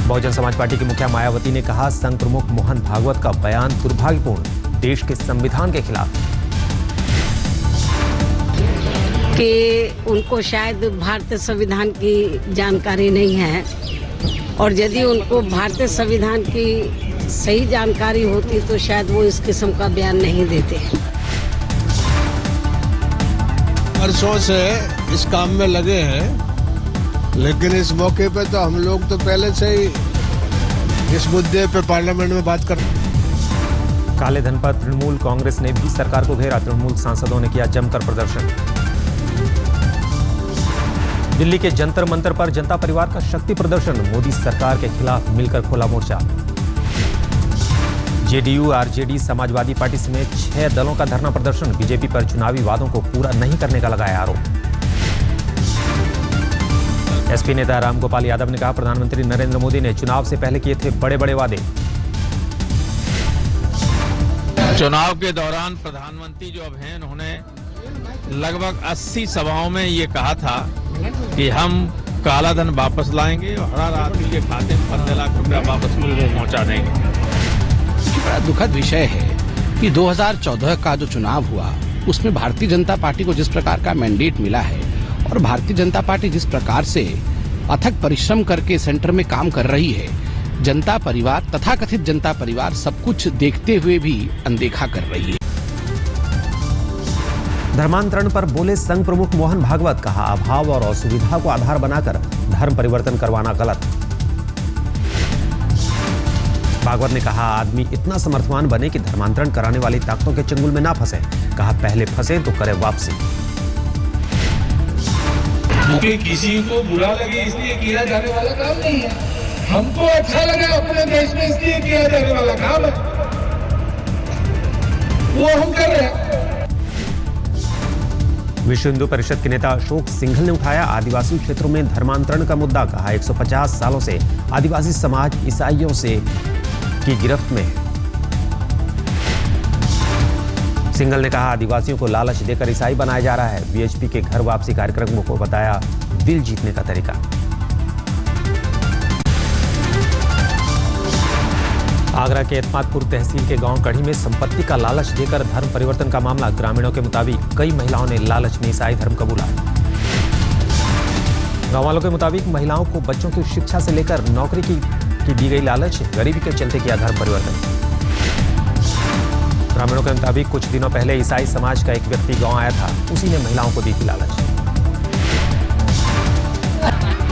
Bahujan Samaj party की मुखिया मायावती ने कहा, संघ प्रमुख मोहन भागवत का बयान दुर्भाग्यपूर्ण, देश के संविधान के खिलाफ। कि उनको शायद भारतीय संविधान की जानकारी नहीं है, और यदि उनको भारतीय संविधान की सही जानकारी होती तो शायद वो इस किस्म का बयान नहीं देते। वर्षों से इस काम में लगे हैं, लेकिन इस मौके पे तो हम लोग तो पहले से ही इस मुद्दे पे पार्लियामेंट में बात कर। काले धन पर तृणमूल कांग्रेस ने भी सरकार को घेरा, तृणमूल सांसदों ने किया जमकर प्रदर्शन। दिल्ली के जंतर मंतर पर जनता परिवार का शक्ति प्रदर्शन, मोदी सरकार के खिलाफ मिलकर खोला मोर्चा। जेडीयू, आरजेडी, समाजवादी पार्टी समेत 6 दलों का धरना प्रदर्शन, बीजेपी पर चुनावी वादों को पूरा नहीं करने का लगाया आरोप। एसपी नेता रामगोपाल यादव ने कहा, प्रधानमंत्री नरेंद्र मोदी ने चुनाव से पहले किए थे बड़े बड़े वादे। चुनाव के दौरान प्रधानमंत्री जो अब हैं, उन्होंने लगभग 80 सभाओं में ये कहा था कि हम काला धन वापस लाएंगे और हर आदमी के खाते में 15 लाख रुपया वापस पहुंचा देंगे। बड़ा दुखद विषय है कि 2014 का जो चुनाव हुआ उसमें भारतीय जनता पार्टी को जिस प्रकार का मैंडेट मिला है और भारतीय जनता पार्टी जिस प्रकार से अथक परिश्रम करके सेंटर में काम कर रही है, जनता परिवार, तथाकथित जनता परिवार सब कुछ देखते हुए भी अनदेखा कर रही है। धर्मांतरण पर बोले संघ प्रमुख मोहन भागवत, कहा अभाव और असुविधा को आधार बनाकर धर्म परिवर्तन करवाना गलत। भागवत ने कहा, आदमी इतना समर्थवान बने कि धर्मांतरण कराने वाली ताकतों के चंगुल में ना फंसे। कहा, पहले फंसे तो करे वापसी। क्योंकि किसी को बुरा लगे इसलिए किया जाने वाला काम नहीं है, हमको अच्छा लगे अपने देश में इसलिए किया जाने वाला काम है, वो हम कर रहे हैं। विश्व हिंदू परिषद के नेता अशोक सिंघल ने उठाया आदिवासी क्षेत्रों में धर्मांतरण का मुद्दा। कहा, 150 सालों से आदिवासी समाज ईसाइयों से की गिरफ्त में है। सिंघल ने कहा, आदिवासियों को लालच देकर ईसाई बनाया जा रहा है। वीएचपी के घर वापसी कार्यक्रम को बताया दिल जीतने का तरीका। आगरा के एतमादपुर तहसील के गांव कढ़ी में संपत्ति का लालच देकर धर्म परिवर्तन का मामला। ग्रामीणों के मुताबिक कई महिलाओं ने लालच में ईसाई धर्म कबूला। गांव वालों के मुताबिक महिलाओं को बच्चों की शिक्षा से लेकर नौकरी की दी गई लालच, गरीबी के चलते किया धर्म परिवर्तन। ग्रामीणों के मुताबिक कुछ दिनों पहले ईसाई समाज का एक व्यक्ति गांव आया था, उसी ने महिलाओं को दी थी लालच।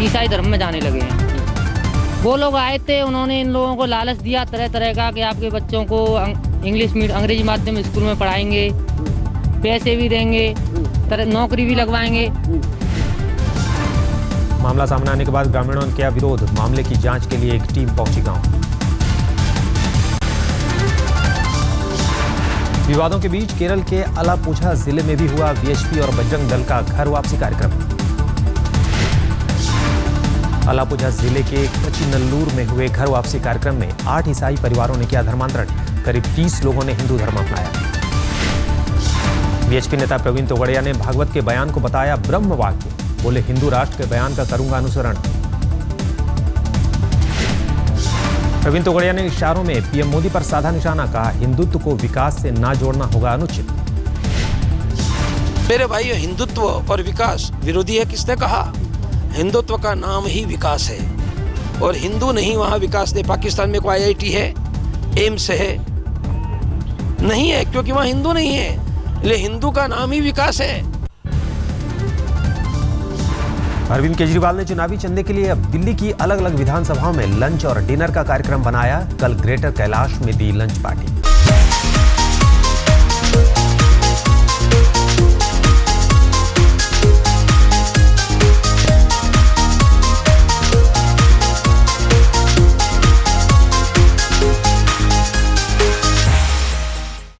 ईसाई धर्म में जाने लगे हैं वो लोग, आए थे, उन्होंने इन लोगों को लालच दिया तरह तरह का कि आपके बच्चों को अंग्रेजी माध्यम स्कूल में पढ़ाएंगे, पैसे भी देंगे, नौकरी भी लगवाएंगे। मामला सामने आने के बाद ग्रामीणों ने किया विरोध। मामले की जांच के लिए एक टीम पहुंची गांव। विवादों के बीच केरल के अलापुझा जिले में भी हुआ वीएचपी और बजरंग दल का घर वापसी कार्यक्रम। अलापुझा जिले के कचिनल्लूर में हुए घर वापसी कार्यक्रम में 8 ईसाई परिवारों ने किया धर्मांतरण। करीब 30 लोगों ने हिंदू धर्म अपनाया। वीएचपी नेता प्रवीण तोगड़िया ने भागवत के बयान को बताया ब्रह्म वाक्य। बोले, हिंदू राष्ट्र के बयान का करूंगा अनुसरण। प्रवीण तोगड़िया ने इशारों में पीएम मोदी पर साधा निशाना। कहा, हिंदुत्व को विकास से ना जोड़ना होगा अनुचित। मेरे भाई, हिंदुत्व और विकास विरोधी है। किसने कहा? हिंदुत्व का नाम ही विकास है, और हिंदू नहीं वहां विकास नहीं। पाकिस्तान में कोई IIT है, एम्स है? नहीं है, क्योंकि वहां हिंदू नहीं है। इसलिए हिंदू का नाम ही विकास है। अरविंद केजरीवाल ने चुनावी चंदे के लिए अब दिल्ली की अलग अलग विधानसभाओं में लंच और डिनर का कार्यक्रम बनाया। कल ग्रेटर कैलाश में दी लंच पार्टी।